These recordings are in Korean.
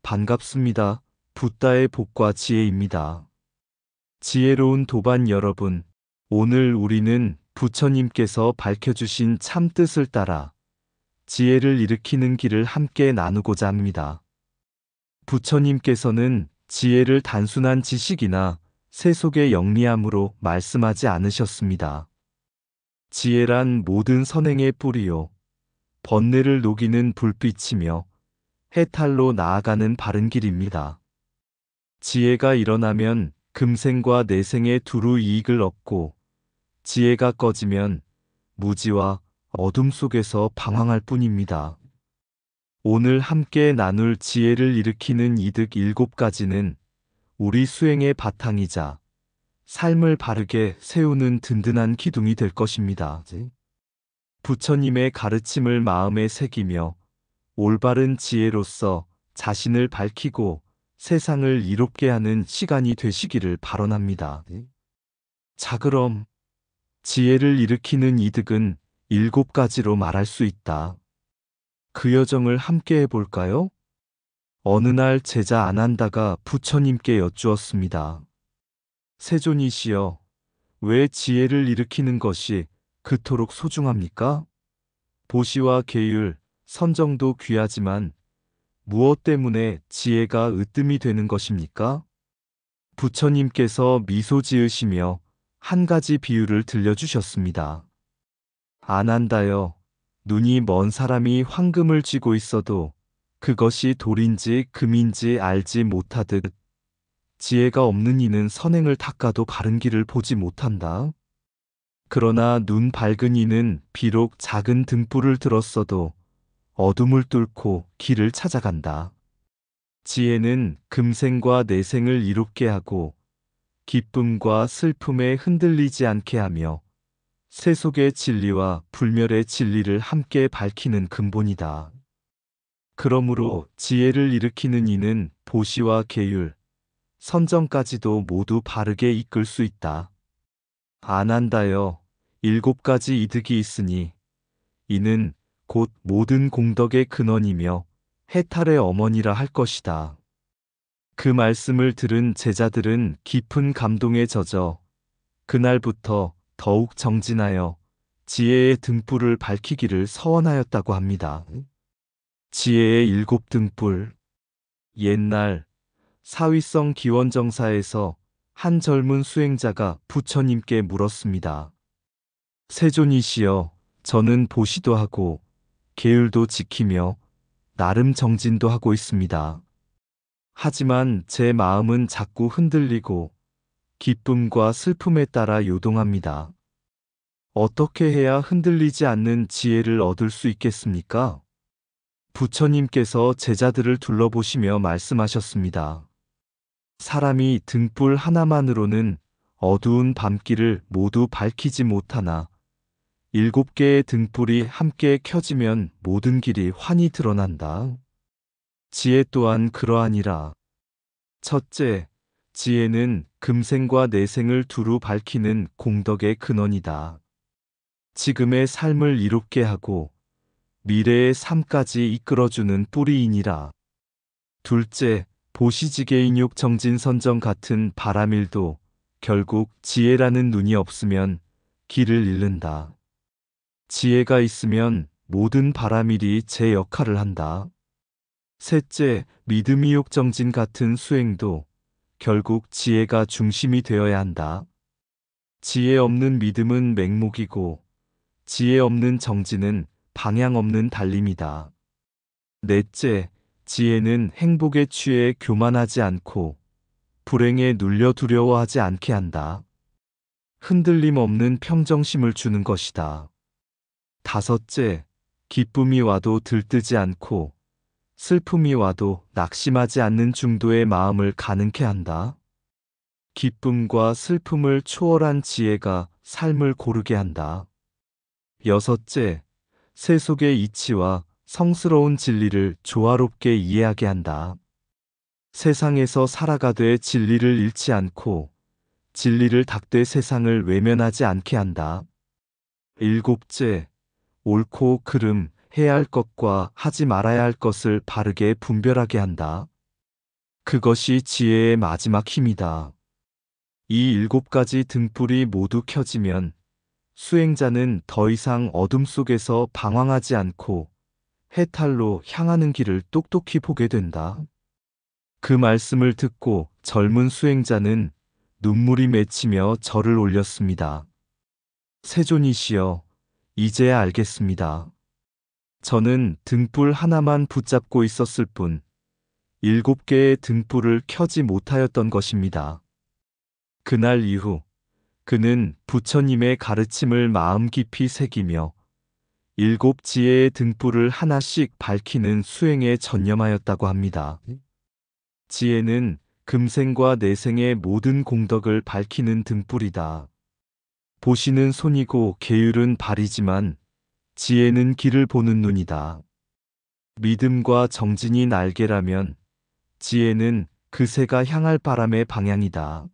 반갑습니다. 붓다의 복과 지혜입니다. 지혜로운 도반 여러분, 오늘 우리는 부처님께서 밝혀주신 참뜻을 따라 지혜를 일으키는 길을 함께 나누고자 합니다. 부처님께서는 지혜를 단순한 지식이나 세속의 영리함으로 말씀하지 않으셨습니다. 지혜란 모든 선행의 뿌리요, 번뇌를 녹이는 불빛이며 해탈로 나아가는 바른 길입니다. 지혜가 일어나면 금생과 내생의 두루 이익을 얻고, 지혜가 꺼지면 무지와 어둠 속에서 방황할 뿐입니다. 오늘 함께 나눌 지혜를 일으키는 이득 7가지는 우리 수행의 바탕이자 삶을 바르게 세우는 든든한 기둥이 될 것입니다. 부처님의 가르침을 마음에 새기며 올바른 지혜로서 자신을 밝히고 세상을 이롭게 하는 시간이 되시기를 발언합니다. 자, 그럼 지혜를 일으키는 이득은 7가지로 말할 수 있다. 그 여정을 함께 해볼까요? 어느 날 제자 아난다가 부처님께 여쭈었습니다. 세존이시여, 왜 지혜를 일으키는 것이 그토록 소중합니까? 보시와 계율, 선정도 귀하지만 무엇 때문에 지혜가 으뜸이 되는 것입니까? 부처님께서 미소 지으시며 한 가지 비유를 들려주셨습니다. 아난다여, 눈이 먼 사람이 황금을 쥐고 있어도 그것이 돌인지 금인지 알지 못하듯 지혜가 없는 이는 선행을 닦아도 바른 길을 보지 못한다. 그러나 눈 밝은 이는 비록 작은 등불을 들었어도 어둠을 뚫고 길을 찾아간다. 지혜는 금생과 내생을 이롭게 하고 기쁨과 슬픔에 흔들리지 않게 하며 세속의 진리와 불멸의 진리를 함께 밝히는 근본이다. 그러므로 지혜를 일으키는 이는 보시와 계율, 선정까지도 모두 바르게 이끌 수 있다. 아난다여, 7가지 이득이 있으니 이는 곧 모든 공덕의 근원이며 해탈의 어머니라 할 것이다. 그 말씀을 들은 제자들은 깊은 감동에 젖어 그날부터 더욱 정진하여 지혜의 등불을 밝히기를 서원하였다고 합니다. 지혜의 7등불. 옛날 사위성 기원정사에서 한 젊은 수행자가 부처님께 물었습니다. 세존이시여, 저는 보시도 하고 계율도 지키며 나름 정진도 하고 있습니다. 하지만 제 마음은 자꾸 흔들리고 기쁨과 슬픔에 따라 요동합니다. 어떻게 해야 흔들리지 않는 지혜를 얻을 수 있겠습니까? 부처님께서 제자들을 둘러보시며 말씀하셨습니다. 사람이 등불 하나만으로는 어두운 밤길을 모두 밝히지 못하나 7개의 등불이 함께 켜지면 모든 길이 환히 드러난다. 지혜 또한 그러하니라. 첫째, 지혜는 금생과 내생을 두루 밝히는 공덕의 근원이다. 지금의 삶을 이롭게 하고 미래의 삶까지 이끌어주는 뿌리이니라. 둘째, 보시지계인욕 정진선정 같은 바람일도 결국 지혜라는 눈이 없으면 길을 잃는다. 지혜가 있으면 모든 바람일이 제 역할을 한다. 셋째, 믿음이욕 정진 같은 수행도 결국 지혜가 중심이 되어야 한다. 지혜 없는 믿음은 맹목이고 지혜 없는 정진은 방향 없는 달림이다. 넷째, 지혜는 행복에 취해 교만하지 않고 불행에 눌려 두려워하지 않게 한다. 흔들림 없는 평정심을 주는 것이다. 다섯째, 기쁨이 와도 들뜨지 않고 슬픔이 와도 낙심하지 않는 중도의 마음을 가능케 한다. 기쁨과 슬픔을 초월한 지혜가 삶을 고르게 한다. 여섯째, 세속의 이치와 성스러운 진리를 조화롭게 이해하게 한다. 세상에서 살아가되 진리를 잃지 않고 진리를 닦되 세상을 외면하지 않게 한다. 일곱째, 옳고 그름, 해야 할 것과 하지 말아야 할 것을 바르게 분별하게 한다. 그것이 지혜의 마지막 힘이다. 이 7가지 등불이 모두 켜지면 수행자는 더 이상 어둠 속에서 방황하지 않고 해탈로 향하는 길을 똑똑히 보게 된다. 그 말씀을 듣고 젊은 수행자는 눈물이 맺히며 절을 올렸습니다. 세존이시여, 이제야 알겠습니다. 저는 등불 하나만 붙잡고 있었을 뿐 7개의 등불을 켜지 못하였던 것입니다. 그날 이후 그는 부처님의 가르침을 마음 깊이 새기며 7지혜의 등불을 하나씩 밝히는 수행에 전념하였다고 합니다. 지혜는 금생과 내생의 모든 공덕을 밝히는 등불이다. 보시는 손이고 계율은 발이지만 지혜는 길을 보는 눈이다. 믿음과 정진이 날개라면 지혜는 그 새가 향할 바람의 방향이다.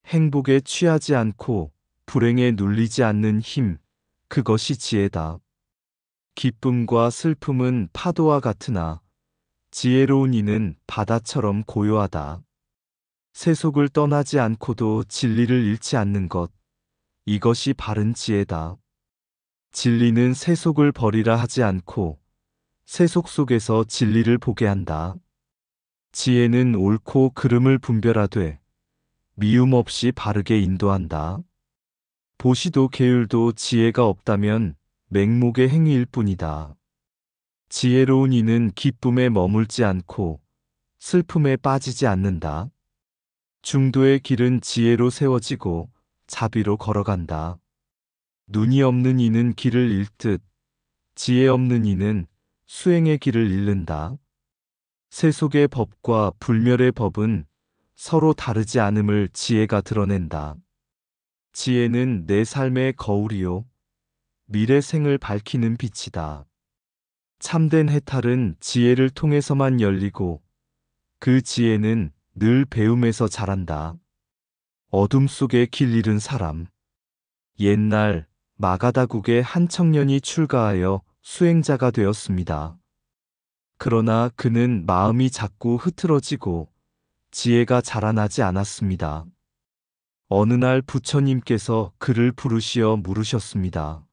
행복에 취하지 않고 불행에 눌리지 않는 힘, 그것이 지혜다. 기쁨과 슬픔은 파도와 같으나 지혜로운 이는 바다처럼 고요하다. 세속을 떠나지 않고도 진리를 잃지 않는 것, 이것이 바른 지혜다. 진리는 세속을 버리라 하지 않고 세속 속에서 진리를 보게 한다. 지혜는 옳고 그름을 분별하되 미움 없이 바르게 인도한다. 보시도 계율도 지혜가 없다면 맹목의 행위일 뿐이다. 지혜로운 이는 기쁨에 머물지 않고 슬픔에 빠지지 않는다. 중도의 길은 지혜로 세워지고 자비로 걸어간다. 눈이 없는 이는 길을 잃듯 지혜 없는 이는 수행의 길을 잃는다. 세속의 법과 불멸의 법은 서로 다르지 않음을 지혜가 드러낸다. 지혜는 내 삶의 거울이요 미래 생을 밝히는 빛이다. 참된 해탈은 지혜를 통해서만 열리고 그 지혜는 늘 배움에서 자란다. 어둠 속에 길 잃은 사람. 옛날 마가다국의 한 청년이 출가하여 수행자가 되었습니다. 그러나 그는 마음이 자꾸 흐트러지고 지혜가 자라나지 않았습니다. 어느 날 부처님께서 그를 부르시어 물으셨습니다.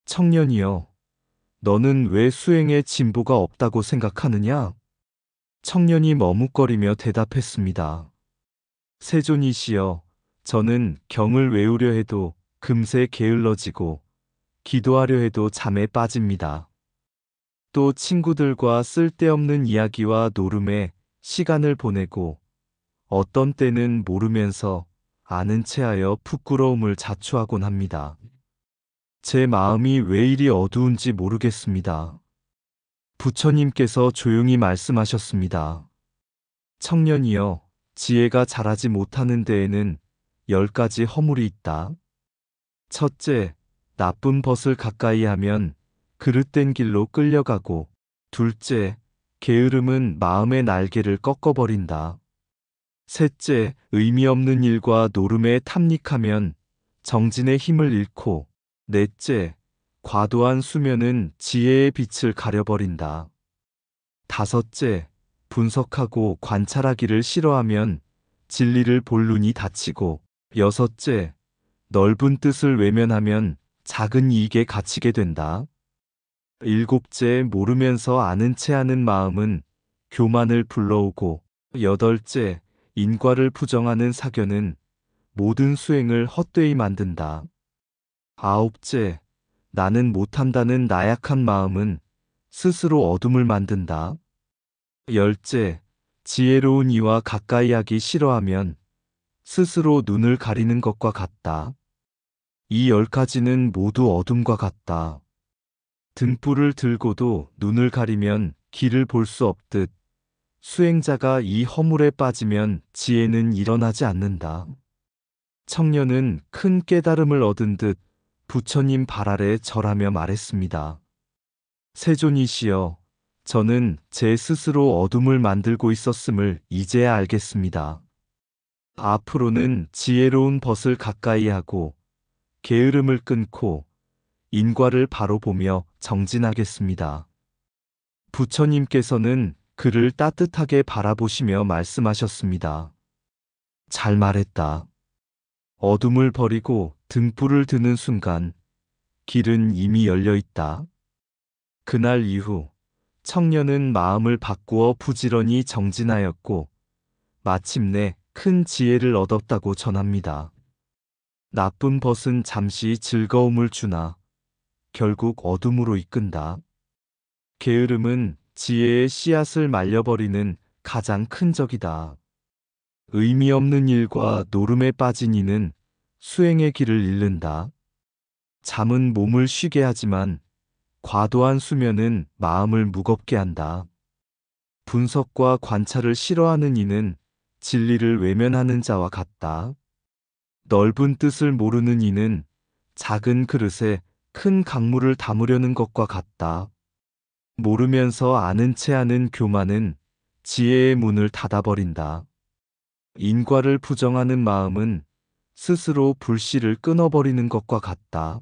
청년이여, 너는 왜 수행에 진보가 없다고 생각하느냐? 청년이 머뭇거리며 대답했습니다. 세존이시여, 저는 경을 외우려 해도 금세 게을러지고 기도하려 해도 잠에 빠집니다. 또 친구들과 쓸데없는 이야기와 노름에 시간을 보내고 어떤 때는 모르면서 아는 체하여 부끄러움을 자초하곤 합니다. 제 마음이 왜 이리 어두운지 모르겠습니다. 부처님께서 조용히 말씀하셨습니다. 청년이여, 지혜가 자라지 못하는 데에는 10가지 허물이 있다. 첫째, 나쁜 벗을 가까이 하면 그릇된 길로 끌려가고, 둘째, 게으름은 마음의 날개를 꺾어버린다. 셋째, 의미 없는 일과 노름에 탐닉하면 정진의 힘을 잃고, 넷째, 과도한 수면은 지혜의 빛을 가려버린다. 다섯째, 분석하고 관찰하기를 싫어하면 진리를 볼 눈이 닫히고, 여섯째, 넓은 뜻을 외면하면 작은 이익에 갇히게 된다. 일곱째, 모르면서 아는 체하는 마음은 교만을 불러오고, 여덟째, 인과를 부정하는 사견은 모든 수행을 헛되이 만든다. 아홉째, 나는 못한다는 나약한 마음은 스스로 어둠을 만든다. 열째, 지혜로운 이와 가까이 하기 싫어하면 스스로 눈을 가리는 것과 같다. 이 10가지는 모두 어둠과 같다. 등불을 들고도 눈을 가리면 길을 볼 수 없듯 수행자가 이 허물에 빠지면 지혜는 일어나지 않는다. 청년은 큰 깨달음을 얻은 듯 부처님 발 아래 절하며 말했습니다. 세존이시여, 저는 제 스스로 어둠을 만들고 있었음을 이제야 알겠습니다. 앞으로는 지혜로운 벗을 가까이 하고 게으름을 끊고 인과를 바로 보며 정진하겠습니다. 부처님께서는 그를 따뜻하게 바라보시며 말씀하셨습니다. 잘 말했다. 어둠을 버리고 등불을 드는 순간 길은 이미 열려 있다. 그날 이후 청년은 마음을 바꾸어 부지런히 정진하였고 마침내 큰 지혜를 얻었다고 전합니다. 나쁜 벗은 잠시 즐거움을 주나 결국 어둠으로 이끈다. 게으름은 지혜의 씨앗을 말려버리는 가장 큰 적이다. 의미 없는 일과 노름에 빠진 이는 수행의 길을 잃는다. 잠은 몸을 쉬게 하지만 과도한 수면은 마음을 무겁게 한다. 분석과 관찰을 싫어하는 이는 진리를 외면하는 자와 같다. 넓은 뜻을 모르는 이는 작은 그릇에 큰 강물을 담으려는 것과 같다. 모르면서 아는 채 하는 교만은 지혜의 문을 닫아버린다. 인과를 부정하는 마음은 스스로 불씨를 끊어버리는 것과 같다.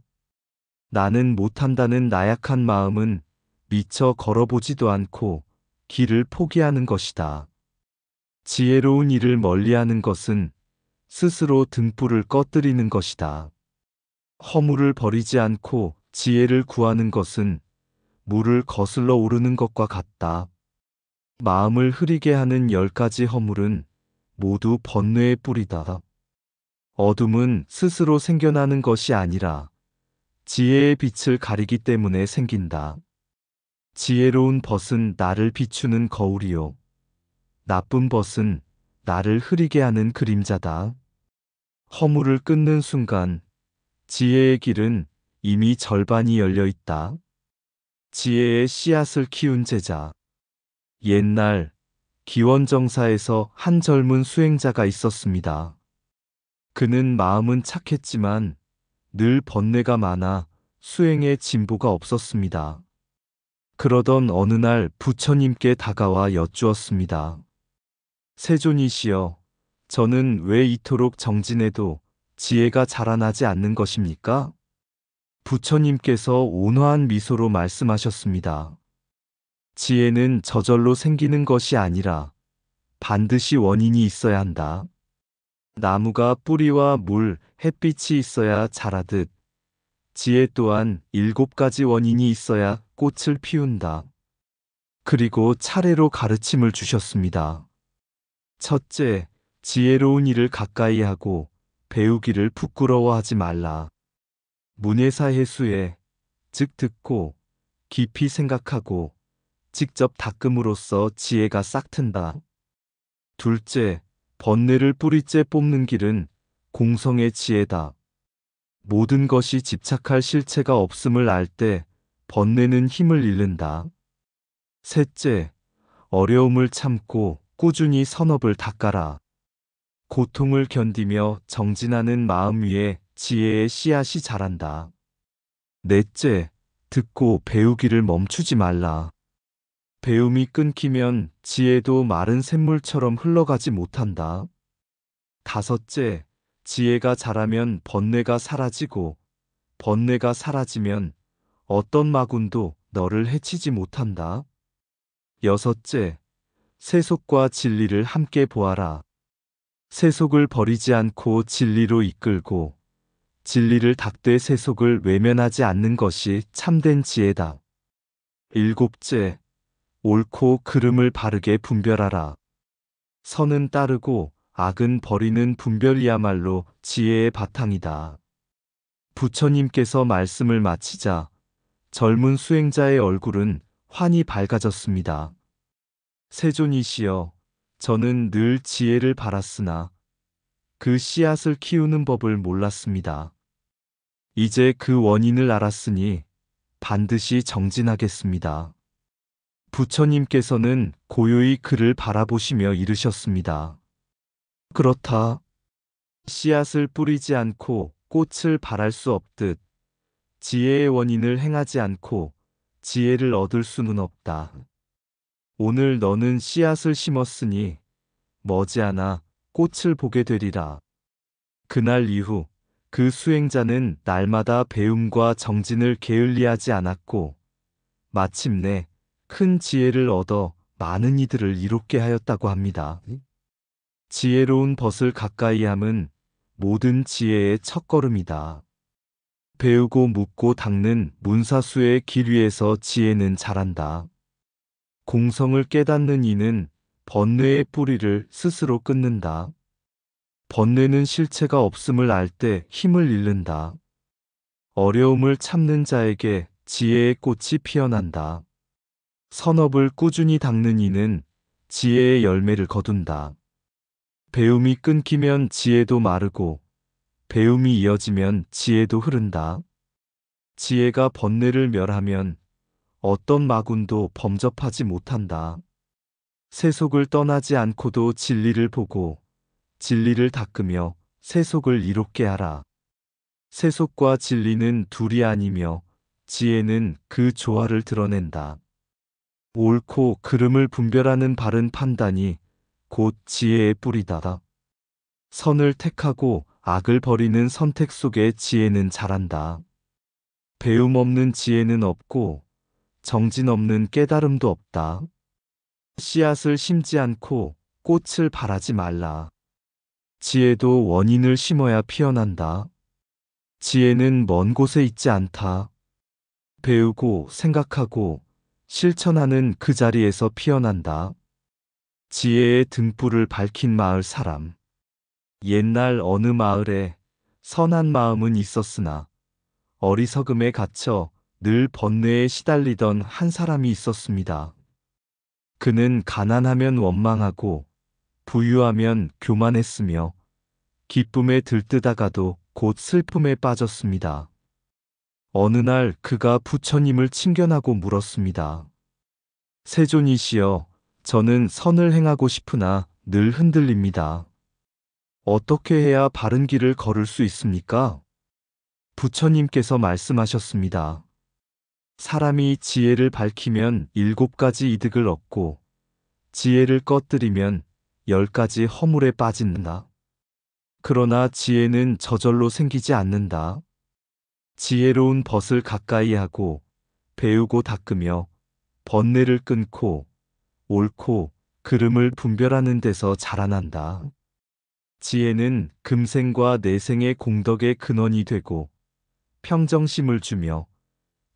나는 못한다는 나약한 마음은 미처 걸어보지도 않고 길을 포기하는 것이다. 지혜로운 일을 멀리하는 것은 스스로 등불을 꺼뜨리는 것이다. 허물을 버리지 않고 지혜를 구하는 것은 물을 거슬러 오르는 것과 같다. 마음을 흐리게 하는 10가지 허물은 모두 번뇌의 뿌리다. 어둠은 스스로 생겨나는 것이 아니라 지혜의 빛을 가리기 때문에 생긴다. 지혜로운 벗은 나를 비추는 거울이요. 나쁜 벗은 나를 흐리게 하는 그림자다. 허물을 끊는 순간 지혜의 길은 이미 절반이 열려 있다. 지혜의 씨앗을 키운 제자. 옛날 기원정사에서 한 젊은 수행자가 있었습니다. 그는 마음은 착했지만 늘 번뇌가 많아 수행에 진보가 없었습니다. 그러던 어느 날 부처님께 다가와 여쭈었습니다. 세존이시여, 저는 왜 이토록 정진해도 지혜가 자라나지 않는 것입니까? 부처님께서 온화한 미소로 말씀하셨습니다. 지혜는 저절로 생기는 것이 아니라 반드시 원인이 있어야 한다. 나무가 뿌리와 물, 햇빛이 있어야 자라듯 지혜 또한 7가지 원인이 있어야 꽃을 피운다. 그리고 차례로 가르침을 주셨습니다. 첫째, 지혜로운 일을 가까이 하고 배우기를 부끄러워하지 말라. 문예사해수에, 즉 듣고 깊이 생각하고 직접 닦음으로써 지혜가 싹튼다. 둘째, 번뇌를 뿌리째 뽑는 길은 공성의 지혜다. 모든 것이 집착할 실체가 없음을 알 때 번뇌는 힘을 잃는다. 셋째, 어려움을 참고 꾸준히 선업을 닦아라. 고통을 견디며 정진하는 마음 위에 지혜의 씨앗이 자란다. 넷째, 듣고 배우기를 멈추지 말라. 배움이 끊기면 지혜도 마른 샘물처럼 흘러가지 못한다. 다섯째, 지혜가 자라면 번뇌가 사라지고 번뇌가 사라지면 어떤 마군도 너를 해치지 못한다. 여섯째, 세속과 진리를 함께 보아라. 세속을 버리지 않고 진리로 이끌고 진리를 닦되 세속을 외면하지 않는 것이 참된 지혜다. 일곱째, 옳고 그름을 바르게 분별하라. 선은 따르고 악은 버리는 분별이야말로 지혜의 바탕이다. 부처님께서 말씀을 마치자 젊은 수행자의 얼굴은 환히 밝아졌습니다. 세존이시여, 저는 늘 지혜를 바랐으나 그 씨앗을 키우는 법을 몰랐습니다. 이제 그 원인을 알았으니 반드시 정진하겠습니다. 부처님께서는 고요히 그를 바라보시며 이르셨습니다. 그렇다. 씨앗을 뿌리지 않고 꽃을 발할 수 없듯 지혜의 원인을 행하지 않고 지혜를 얻을 수는 없다. 오늘 너는 씨앗을 심었으니 머지않아 꽃을 보게 되리라. 그날 이후 그 수행자는 날마다 배움과 정진을 게을리하지 않았고 마침내 큰 지혜를 얻어 많은 이들을 이롭게 하였다고 합니다. 지혜로운 벗을 가까이 함은 모든 지혜의 첫걸음이다. 배우고 묻고 닦는 문사수의 길 위에서 지혜는 자란다. 공성을 깨닫는 이는 번뇌의 뿌리를 스스로 끊는다. 번뇌는 실체가 없음을 알 때 힘을 잃는다. 어려움을 참는 자에게 지혜의 꽃이 피어난다. 선업을 꾸준히 닦는 이는 지혜의 열매를 거둔다. 배움이 끊기면 지혜도 마르고 배움이 이어지면 지혜도 흐른다. 지혜가 번뇌를 멸하면 어떤 마군도 범접하지 못한다. 세속을 떠나지 않고도 진리를 보고 진리를 닦으며 세속을 이롭게 하라. 세속과 진리는 둘이 아니며 지혜는 그 조화를 드러낸다. 옳고 그름을 분별하는 바른 판단이 곧 지혜의 뿌리다. 선을 택하고 악을 버리는 선택 속에 지혜는 자란다. 배움 없는 지혜는 없고 정진 없는 깨달음도 없다. 씨앗을 심지 않고 꽃을 바라지 말라. 지혜도 원인을 심어야 피어난다. 지혜는 먼 곳에 있지 않다. 배우고 생각하고 실천하는 그 자리에서 피어난다. 지혜의 등불을 밝힌 마을 사람. 옛날 어느 마을에 선한 마음은 있었으나 어리석음에 갇혀 늘 번뇌에 시달리던 한 사람이 있었습니다. 그는 가난하면 원망하고 부유하면 교만했으며 기쁨에 들뜨다가도 곧 슬픔에 빠졌습니다. 어느 날 그가 부처님을 친견하고 물었습니다. 세존이시여, 저는 선을 행하고 싶으나 늘 흔들립니다. 어떻게 해야 바른 길을 걸을 수 있습니까? 부처님께서 말씀하셨습니다. 사람이 지혜를 밝히면 7가지 이득을 얻고 지혜를 꺼뜨리면 10가지 허물에 빠진다. 그러나 지혜는 저절로 생기지 않는다. 지혜로운 벗을 가까이 하고 배우고 닦으며 번뇌를 끊고 옳고 그름을 분별하는 데서 자라난다. 지혜는 금생과 내생의 공덕의 근원이 되고 평정심을 주며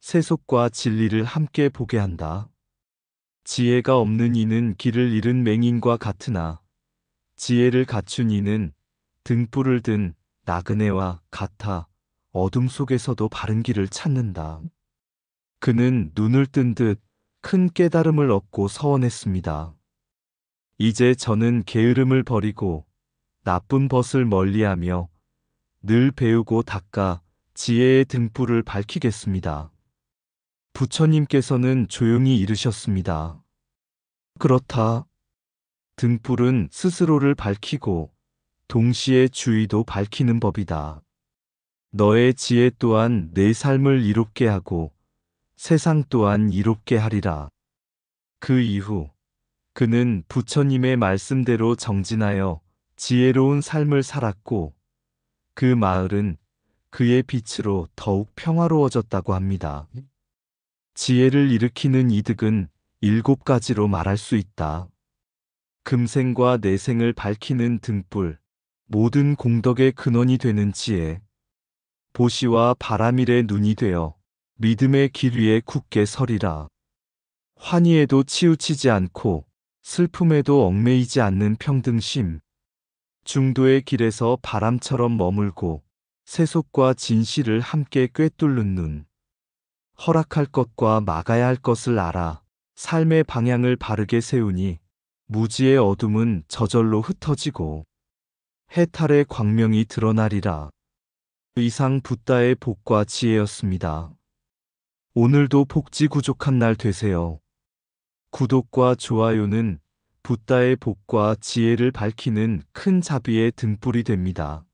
세속과 진리를 함께 보게 한다. 지혜가 없는 이는 길을 잃은 맹인과 같으나 지혜를 갖춘 이는 등불을 든 나그네와 같아 어둠 속에서도 바른 길을 찾는다. 그는 눈을 뜬 듯 큰 깨달음을 얻고 서원했습니다. 이제 저는 게으름을 버리고 나쁜 벗을 멀리하며 늘 배우고 닦아 지혜의 등불을 밝히겠습니다. 부처님께서는 조용히 이르셨습니다. 그렇다. 등불은 스스로를 밝히고 동시에 주위도 밝히는 법이다. 너의 지혜 또한 내 삶을 이롭게 하고 세상 또한 이롭게 하리라. 그 이후 그는 부처님의 말씀대로 정진하여 지혜로운 삶을 살았고 그 마을은 그의 빛으로 더욱 평화로워졌다고 합니다. 지혜를 일으키는 이득은 7가지로 말할 수 있다. 금생과 내생을 밝히는 등불, 모든 공덕의 근원이 되는 지혜, 보시와 바라밀의 눈이 되어 믿음의 길 위에 굳게 서리라. 환희에도 치우치지 않고 슬픔에도 얽매이지 않는 평등심, 중도의 길에서 바람처럼 머물고 세속과 진실을 함께 꿰뚫는 눈, 허락할 것과 막아야 할 것을 알아 삶의 방향을 바르게 세우니 무지의 어둠은 저절로 흩어지고 해탈의 광명이 드러나리라. 이상 붓다의 복과 지혜였습니다. 오늘도 복지 구족한 날 되세요. 구독과 좋아요는 붓다의 복과 지혜를 밝히는 큰 자비의 등불이 됩니다.